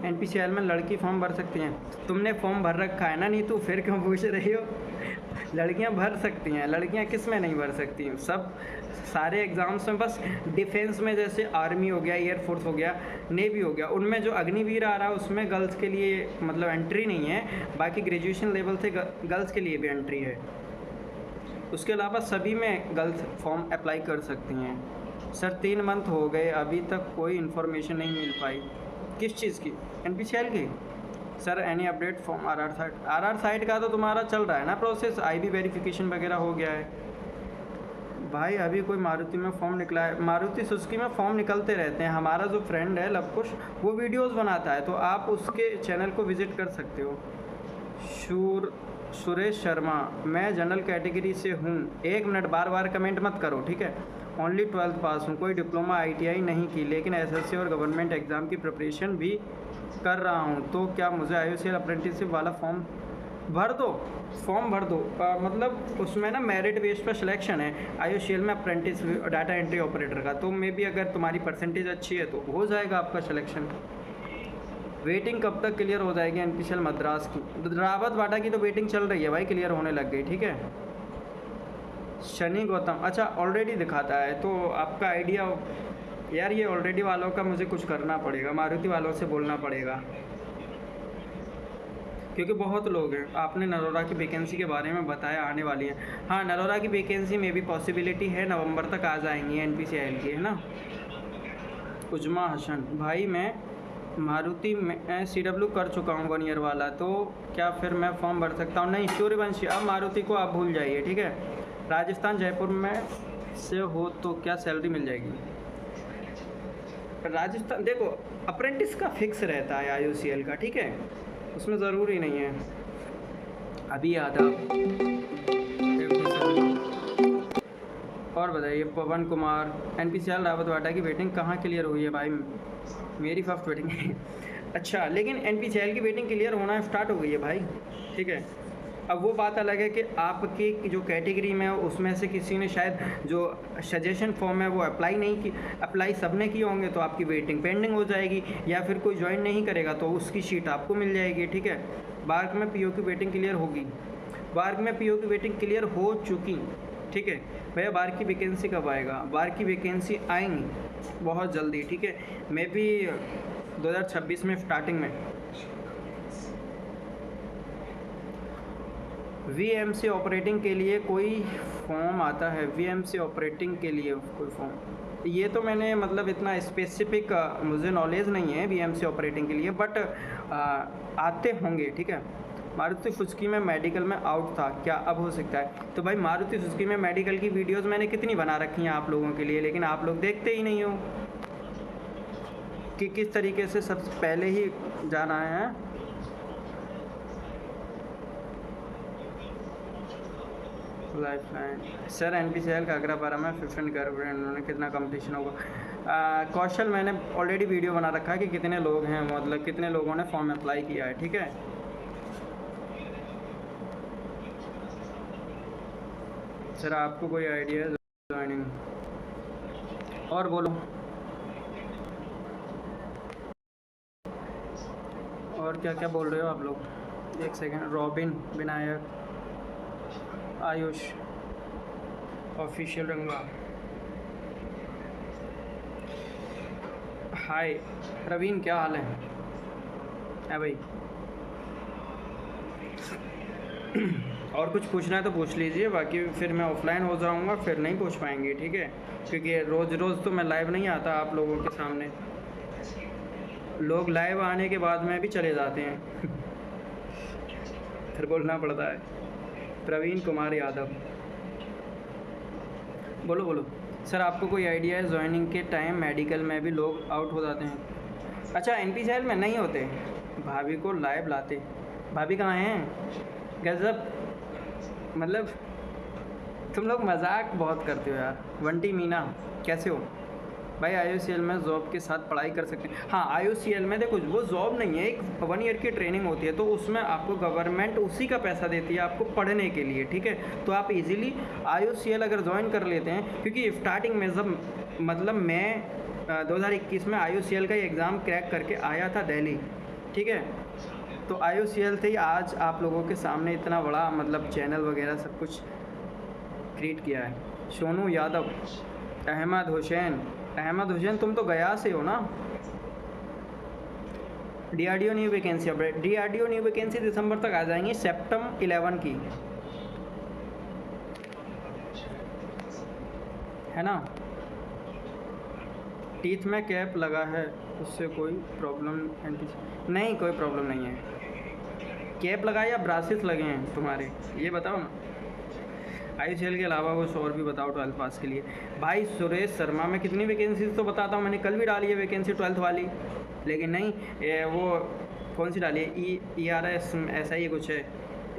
NPCL में लड़की form भर सकती हैं? तुमने फॉर्म भर रखा है ना, नहीं तो फिर क्यों पूछ रही हो? लड़कियां भर सकती हैं, लड़कियां किस में नहीं भर सकती हैं? सब सारे एग्ज़ाम्स में, बस डिफेंस में जैसे आर्मी हो गया, एयरफोर्स हो गया, नेवी हो गया, उनमें जो अग्निवीर आ रहा है उसमें गर्ल्स के लिए मतलब एंट्री नहीं है। बाकी ग्रेजुएशन लेवल से गर्ल्स के लिए भी एंट्री है। उसके अलावा सभी में गर्ल्स फॉर्म अप्लाई कर सकती हैं। सर 3 मंथ हो गए, अभी तक कोई इन्फॉर्मेशन नहीं मिल पाई। किस चीज़ की? एनपीसीएल की? Sir any update form RR site? RR site का तो तुम्हारा चल रहा है ना प्रोसेस, आईबी वेरिफिकेशन वगैरह हो गया है भाई। अभी कोई मारुति में फॉर्म निकला है? मारुति सुजुकी में फॉर्म निकलते रहते हैं। हमारा जो फ्रेंड है लवकुश, वो वीडियोस बनाता है, तो आप उसके चैनल को विज़िट कर सकते हो। सुरेश शर्मा, मैं जनरल कैटेगरी से हूँ। 1 मिनट, बार बार कमेंट मत करो, ठीक है। ओनली 12th पास हूँ, कोई डिप्लोमा आईटीआई नहीं की, लेकिन एसएससी और गवर्नमेंट एग्ज़ाम की प्रिपरेशन भी कर रहा हूँ। तो क्या मुझे आईओसीएल अप्रेंटिसशिप वाला फॉर्म भर दो? फॉर्म भर दो, मतलब उसमें ना मेरिट बेस पर सिलेक्शन है आईओसीएल में अप्रेंटिस डाटा एंट्री ऑपरेटर का। तो मे बी अगर तुम्हारी परसेंटेज अच्छी है तो हो जाएगा आपका सिलेक्शन। वेटिंग कब तक क्लियर हो जाएगी एनपीसीएल मद्रास की? रावत बाटा की तो वेटिंग चल रही है भाई, क्लियर होने लग गई, ठीक है। शनि गौतम, अच्छा ऑलरेडी दिखाता है तो आपका आइडिया यार, ये ऑलरेडी वालों का मुझे कुछ करना पड़ेगा, मारुति वालों से बोलना पड़ेगा, क्योंकि बहुत लोग हैं। आपने नरोरा की वैकेंसी के बारे में बताया आने वाली है। हाँ, नरोरा की वैकेंसी में भी पॉसिबिलिटी है, नवंबर तक आ जाएंगी एनपीसीएल की, है ना। उजमा हसन, भाई मैं मारुति में सीडब्ल्यू कर चुका हूँ 1 ईयर वाला, तो क्या फिर मैं फॉर्म भर सकता हूँ? नहीं सूर्यवंशी, अब मारुति को आप भूल जाइए, ठीक है। राजस्थान जयपुर में से हो तो क्या सैलरी मिल जाएगी? राजस्थान देखो, अप्रेंटिस का फिक्स रहता है आईओसीएल का, ठीक है, उसमें ज़रूरी नहीं है। अभी याद आ। और बताइए पवन कुमार, एनपीसीएल रावत बाटा की वेटिंग कहाँ क्लियर हुई है भाई? मेरी फर्स्ट वेटिंग है। अच्छा, लेकिन एनपीसीएल की वेटिंग क्लियर होना स्टार्ट हो गई है भाई, ठीक है। अब वो बात अलग है कि आपकी जो कैटेगरी में है उसमें से किसी ने शायद जो सजेशन फॉर्म है वो अप्लाई नहीं की, अप्लाई सब ने किए होंगे, तो आपकी वेटिंग पेंडिंग हो जाएगी, या फिर कोई ज्वाइन नहीं करेगा तो उसकी शीट आपको मिल जाएगी, ठीक है। बार्क में पीओ की वेटिंग क्लियर होगी? बार्क में पीओ की वेटिंग क्लियर हो चुकी, ठीक है भैया। बार्क की वैकेंसी कब आएगा? बार्क की वैकेंसी आएंगी बहुत जल्दी, ठीक है, मे बी 2026 में स्टार्टिंग में। वीएमसी ऑपरेटिंग के लिए कोई फॉर्म आता है? वीएमसी ऑपरेटिंग के लिए कोई फॉर्म, ये तो मैंने मतलब इतना स्पेसिफिक मुझे नॉलेज नहीं है वीएमसी ऑपरेटिंग के लिए, बट आते होंगे, ठीक है। मारुति सुजुकी में मेडिकल में आउट था, क्या अब हो सकता है? तो भाई मारुति सुजुकी में मेडिकल की वीडियोस मैंने कितनी बना रखी हैं आप लोगों के लिए, लेकिन आप लोग देखते ही नहीं हो कि किस तरीके से सबसे पहले ही जाना है। लाइफलाइन सर, एनपीसीएल का अगरा 12 में 15 कर उन्होंने कितना कंपटीशन होगा? कौशल, मैंने ऑलरेडी वीडियो बना रखा है कि कितने लोग हैं, मतलब कितने लोगों ने फॉर्म अप्लाई किया है, ठीक है। सर आपको कोई आइडिया है ज्वाइनिंग? और बोलो, और क्या क्या बोल रहे हो आप लोग? एक second. Robin, Vinayak, Ayush, official रंगा, हाय प्रवीण, क्या हाल है भाई? और कुछ पूछना है तो पूछ लीजिए, बाकी फिर मैं ऑफलाइन हो जाऊंगा, फिर नहीं पूछ पाएंगे, ठीक है, क्योंकि रोज़ रोज़ तो मैं लाइव नहीं आता आप लोगों के सामने। लोग लाइव आने के बाद में भी चले जाते हैं। फिर बोलना पड़ता है। प्रवीण कुमार यादव, बोलो बोलो। सर आपको कोई आइडिया है ज्वाइनिंग के टाइम मेडिकल में भी लोग आउट हो जाते हैं? अच्छा, एनपीसीएल में नहीं होते। भाभी को लाइव लाते? भाभी कहाँ हैं? गजब, मतलब तुम लोग मजाक बहुत करते हो यार। वंटी मीना, कैसे हो भाई? आईओसीएल में जॉब के साथ पढ़ाई कर सकते हैं? हाँ, आईओसीएल में देखो वो जॉब नहीं है, एक 1 ईयर की ट्रेनिंग होती है, तो उसमें आपको गवर्नमेंट उसी का पैसा देती है आपको पढ़ने के लिए, ठीक है। तो आप इजीली आईओसीएल अगर ज्वाइन कर लेते हैं, क्योंकि स्टार्टिंग में जब मतलब मैं 2021 में आईओसीएल का एग्ज़ाम क्रैक करके आया था दिल्ली, ठीक है। तो IOCL थे आज आप लोगों के सामने इतना बड़ा मतलब चैनल वगैरह सब कुछ क्रिएट किया है। सोनू यादव, अहमद हुसैन तुम तो गया से हो ना। DRDO new vacancy update, DRDO new vacancy दिसंबर तक आ जाएंगी, सेप्टेम्बर 11 की है ना। टीथ में कैप लगा है, उससे कोई प्रॉब्लम नहीं? कोई प्रॉब्लम नहीं है। कैप लगा या ब्रासेस लगे हैं तुम्हारे, ये बताओ ना। IOCL के अलावा कुछ और भी बताओ 12th पास के लिए। भाई सुरेश शर्मा में कितनी वैकेंसीज तो बताता हूँ, मैंने कल भी डाली है वैकेंसी 12th वाली, लेकिन नहीं वो कौन सी डाली है, ERS ऐसा ही कुछ है,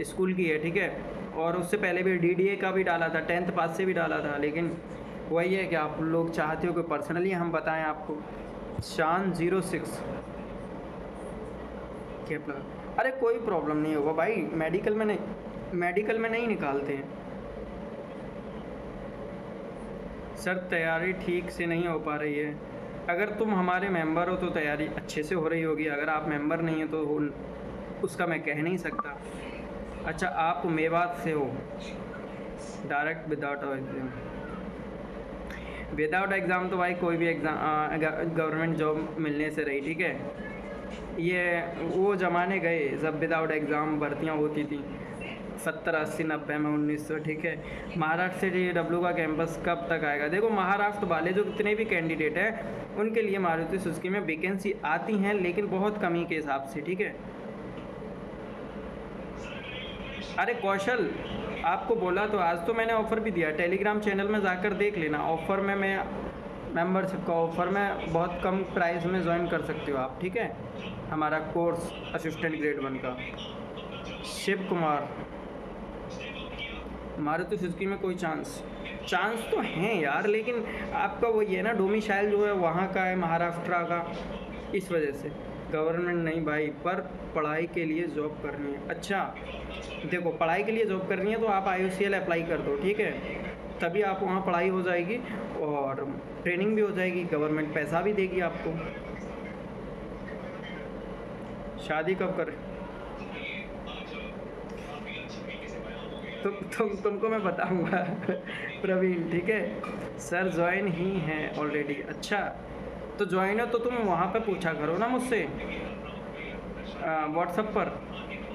स्कूल की है, ठीक है। और उससे पहले भी DDA का भी डाला था, 10th पास से भी डाला था, लेकिन वही है कि आप लोग चाहते हो कि पर्सनली हम बताएं आपको। शान 06 कैप लगा, अरे कोई प्रॉब्लम नहीं होगा भाई, मेडिकल में नहीं निकालते हैं सर। तैयारी ठीक से नहीं हो पा रही है। अगर तुम हमारे मेंबर हो तो तैयारी अच्छे से हो रही होगी, अगर आप मेंबर नहीं है तो उसका मैं कह नहीं सकता। अच्छा आप मेवात से हो, डायरेक्ट विदाउट एग्ज़ाम तो भाई कोई भी एग्ज़ाम गवर्नमेंट जॉब मिलने से रही, ठीक है। ये वो ज़माने गए जब विदाउट एग्ज़ाम भर्तियाँ होती थी 70, 80, 90 में, 1900, ठीक है। महाराष्ट्र से JW का कैंपस कब तक आएगा? देखो महाराष्ट्र वाले जो कितने भी कैंडिडेट हैं उनके लिए मारुति सुजुकी में वैकेंसी आती हैं, लेकिन बहुत कमी के हिसाब से, ठीक है। अरे कौशल आपको बोला तो आज तो मैंने ऑफ़र भी दिया, टेलीग्राम चैनल में जाकर देख लेना। ऑफ़र में मैं मेंबरशिप का ऑफ़र में बहुत कम प्राइस में ज्वाइन कर सकते हो आप, ठीक है। हमारा कोर्स असिस्टेंट ग्रेड 1 का। शिव कुमार, मारुति सुजुकी में कोई चांस तो हैं यार, लेकिन आपका वो ये ना डोमिसाइल जो है वहाँ का है, महाराष्ट्र का, इस वजह से गवर्नमेंट नहीं भाई। पर पढ़ाई के लिए जॉब करनी है। अच्छा देखो पढ़ाई के लिए जॉब करनी है तो आप IOCL अप्लाई कर दो, ठीक है। तभी आप वहाँ पढ़ाई हो जाएगी और ट्रेनिंग भी हो जाएगी, गवर्नमेंट पैसा भी देगी आपको। शादी कब करें? तुमको मैं बताऊंगा प्रवीण, ठीक है। सर ज्वाइन ही हैं ऑलरेडी। अच्छा तो ज्वाइन हो तो तुम वहाँ पे पूछा करो ना मुझसे, व्हाट्सएप पर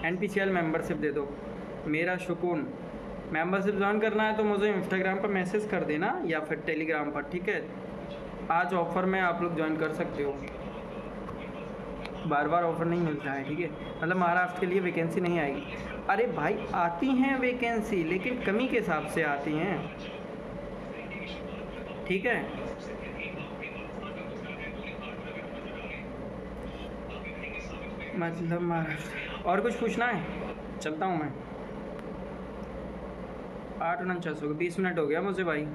NPCL मेंबरशिप दे दो। मेरा सुकून, मेंबरशिप ज्वाइन करना है तो मुझे इंस्टाग्राम पर मैसेज कर देना या फिर टेलीग्राम पर, ठीक है। आज ऑफ़र में आप लोग ज्वाइन कर सकते हो, बार बार ऑफ़र नहीं मिलता है, ठीक है। मतलब महाराष्ट्र के लिए वैकेंसी नहीं आएगी। अरे भाई आती हैं वैकेंसी, लेकिन कमी के हिसाब से आती हैं, ठीक है। मतलब महाराष्ट्र। और कुछ पूछना है? चलता हूँ मैं। 8-49 20 मिनट हो गया मुझे भाई।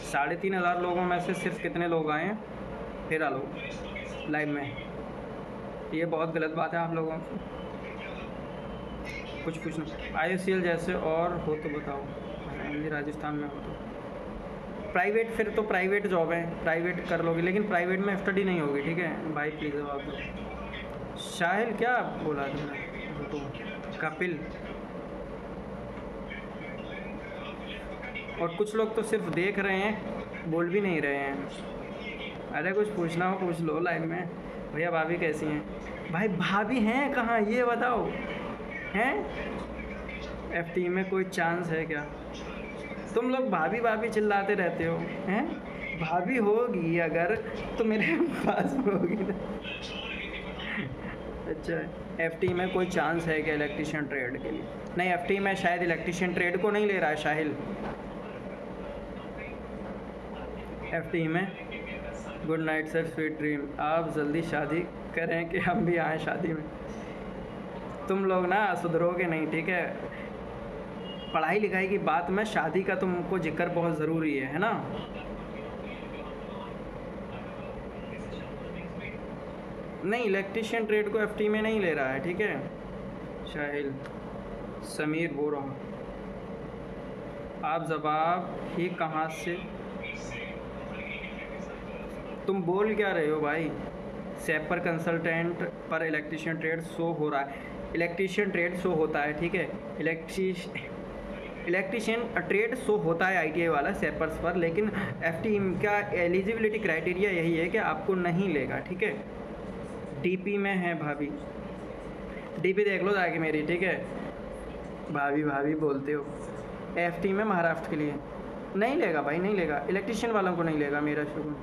3,500 लोगों में से सिर्फ कितने लोग आए हैं? 13 लोग लाइव में। ये बहुत गलत बात है आप लोगों को। कुछ पूछना IOCL जैसे और हो तो बताओ। राजस्थान में हो तो प्राइवेट, फिर तो प्राइवेट जॉब है, प्राइवेट कर लोगे, लेकिन प्राइवेट में स्टडी नहीं होगी, ठीक है भाई। प्लीज़ जवाब दो। शाहिल क्या बोला तुमने? तो कपिल और कुछ लोग तो सिर्फ देख रहे हैं, बोल भी नहीं रहे हैं। अरे कुछ पूछना हो पूछ लो लाइव में। भैया भाभी कैसी हैं? भाई भाभी हैं कहाँ ये बताओ, हैं? FT में कोई चांस है क्या? तुम लोग भाभी भाभी चिल्लाते रहते हो, हैं? भाभी होगी अगर तो मेरे पास होगी ना। अच्छा FT में कोई चांस है क्या इलेक्ट्रिशियन ट्रेड के लिए? नहीं FT में शायद इलेक्ट्रिशियन ट्रेड को नहीं ले रहा है शाहिल। FT में good night sir, sweet dream. आप जल्दी शादी करें कि हम भी आएँ शादी में। तुम लोग ना सुधरोगे नहीं, ठीक है। पढ़ाई लिखाई की बात में शादी का तुमको जिक्र बहुत ज़रूरी है ना। नहीं इलेक्ट्रिशियन ट्रेड को FT में नहीं ले रहा है, ठीक है। शाहिल समीर बोरा, आप जवाब ही कहाँ से? तुम बोल क्या रहे हो भाई? सेपर कंसल्टेंट पर इलेक्ट्रीशियन ट्रेड शो हो रहा है, इलेक्ट्रीशियन ट्रेड शो होता है, ठीक है। इलेक्ट्रीशियन ट्रेड शो होता है ITI वाला सेपर्स पर, लेकिन FT का एलिजिबिलिटी क्राइटेरिया यही है कि आपको नहीं लेगा, ठीक है। DP में है भाभी, DP देख लो जाके मेरी, ठीक है। भाभी भाभी बोलते हो। FT में महाराष्ट्र के लिए नहीं लेगा भाई, नहीं लेगा, इलेक्ट्रीशियन वालों को नहीं लेगा मेरा शुरू।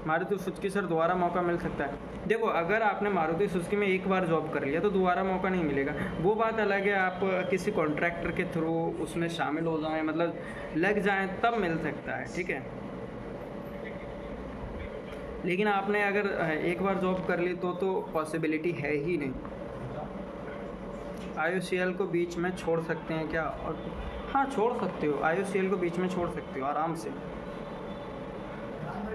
मारुति सुजुकी सर दोबारा मौका मिल सकता है। देखो अगर आपने मारुति सुजुकी में एक बार जॉब कर लिया तो दोबारा मौका नहीं मिलेगा। वो बात अलग है, आप किसी कॉन्ट्रैक्टर के थ्रू उसमें शामिल हो जाएं, मतलब लग जाएं, तब मिल सकता है, ठीक है। लेकिन आपने अगर एक बार जॉब कर ली तो पॉसिबिलिटी है ही नहीं। IOCL को बीच में छोड़ सकते हैं क्या? और हाँ छोड़ सकते हो, IOCL को बीच में छोड़ सकते हो आराम से।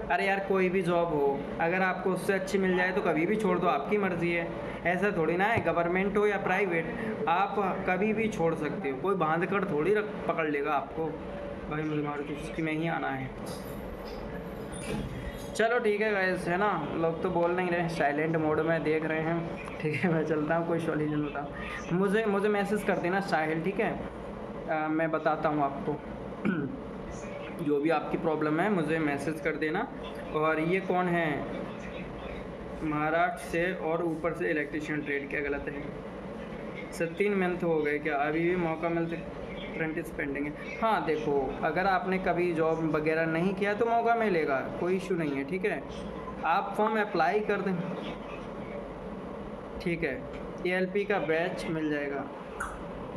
अरे यार कोई भी जॉब हो, अगर आपको उससे अच्छी मिल जाए तो कभी भी छोड़ दो, आपकी मर्ज़ी है। ऐसा थोड़ी ना है, गवर्नमेंट हो या प्राइवेट, आप कभी भी छोड़ सकते हो, कोई बांध कर थोड़ी पकड़ लेगा आपको। भाई मुझे मारुति सुजुकी में ही आना है। चलो ठीक है गाइस, है ना, लोग तो बोल नहीं रहे, साइलेंट मोड में देख रहे हैं, ठीक है। मैं चलता हूँ, कोई सॉल्यूशन बताओ, मुझे मैसेज कर देना साहिल, ठीक है। मैं बताता हूँ आपको जो भी आपकी प्रॉब्लम है मुझे मैसेज कर देना। और ये कौन है? महाराष्ट्र से और ऊपर से इलेक्ट्रीशियन ट्रेड, क्या गलत है? 3 मंथ हो गए क्या? अभी भी मौका मिलते, अप्रेंटिस पेंडिंग है। हाँ देखो, अगर आपने कभी जॉब वगैरह नहीं किया तो मौका मिलेगा, कोई इशू नहीं है, ठीक है। आप फॉर्म अप्लाई कर दें, ठीक है। ALP का बैच मिल जाएगा,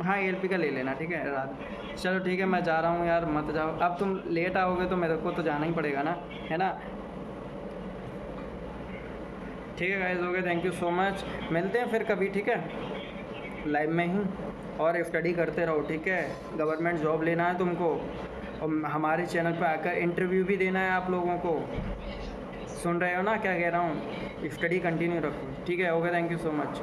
हाँ ALP का ले लेना, ठीक है रात। चलो ठीक है, मैं जा रहा हूँ यार, मत जाओ, अब तुम लेट आओगे तो मेरे को तो जाना ही पड़ेगा ना, है ना। ठीक है गाइस, हो गया, थैंक यू सो मच, मिलते हैं फिर कभी, ठीक है, लाइव में ही। और स्टडी करते रहो, ठीक है। गवर्नमेंट जॉब लेना है तुमको, और हमारे चैनल पर आकर इंटरव्यू भी देना है आप लोगों को। सुन रहे हो ना क्या कह रहा हूँ? स्टडी कंटिन्यू रखो, ठीक है। हो गया, थैंक यू सो मच।